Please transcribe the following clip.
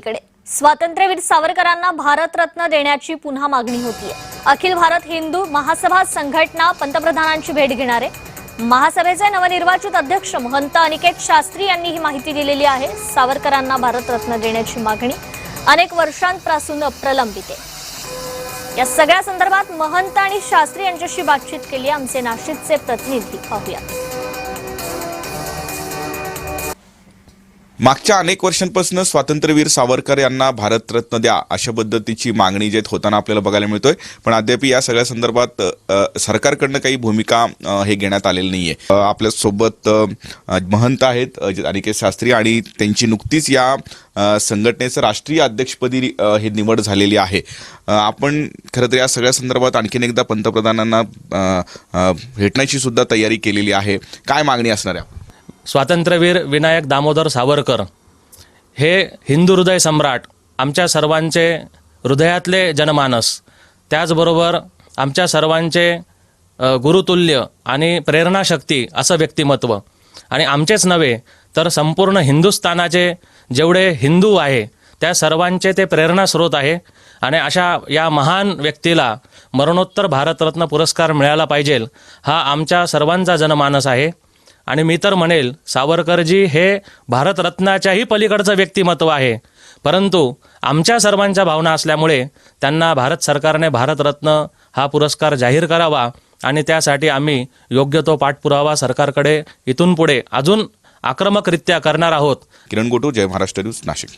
कडे स्वातंत्र्यवीर सावरकरांना भारतरत्न देण्याची पुन्हा मागणी होतीये। अखिल भारत हिंदू महासभा संघटना पंतप्रधानांची भेट घेणार आहे। महासभेचे नवनिर्वाचित अध्यक्ष महंत अनिकेत शास्त्री यांनी ही माहिती दिलेली आहे। सावरकरांना भारतरत्न देण्याची मागणी अनेक वर्षांपासून प्रलंबित आहे। या सगळ्या संदर्भात महंत आणि शास्त्री यांच्याशी बातचीत केली आमचे नाशिकचे प्रतिनिधी। पाहूया। मागच्या अनेक वर्षांपासून स्वातंत्र्यवीर सावरकर यांना भारतरत्न द्या अशा पद्धतीची मागणी जे होताना आपल्याला बघायला मिळतोय, पण अद्याप या सगळ्या संदर्भात सरकारकडनं काही भूमिका हे घेण्यात आलेली नाहीये। आपल्या सोबत महंत आहेत अनिकेत शास्त्री आणि त्यांची नुकतीच या संघटनेचं राष्ट्रीय अध्यक्षपदी हे निवड झालेली आहे। आपण खरं तर या सगळ्या संदर्भात आणखीन एकदा पंतप्रधानांना भेटण्याची सुद्धा तयारी केलेली आहे। काय मागणी असणार आहे? स्वातंत्र्यवीर विनायक दामोदर सावरकर हे हिंदू हृदय सम्राट, आमच्या सर्वांचे हृदयातले जनमानस, त्याचबरोबर आमच्या सर्वांचे गुरुतुल्य आणि प्रेरणाशक्ती असं व्यक्तिमत्व, आणि आमचेच नव्हे तर संपूर्ण हिंदुस्थानाचे जेवढे हिंदू आहे त्या सर्वांचे ते प्रेरणास्रोत आहे। आणि अशा या महान व्यक्तीला मरणोत्तर भारतरत्न पुरस्कार मिळाला पाहिजे हा आमच्या सर्वांचा जनमानस आहे। आणि मी तर म्हणेल सावरकरजी हे भारतरत्नाच्याही पलीकडचं व्यक्तिमत्व आहे, परंतु आमच्या सर्वांच्या भावना असल्यामुळे त्यांना भारत सरकारने भारतरत्न हा पुरस्कार जाहीर करावा आणि त्यासाठी आम्ही योग्य तो पाठपुरावा सरकारकडे इथून पुढे अजून आक्रमकरित्या करणार आहोत। किरण गोटू, जय महाराष्ट्र न्यूज, नाशिक।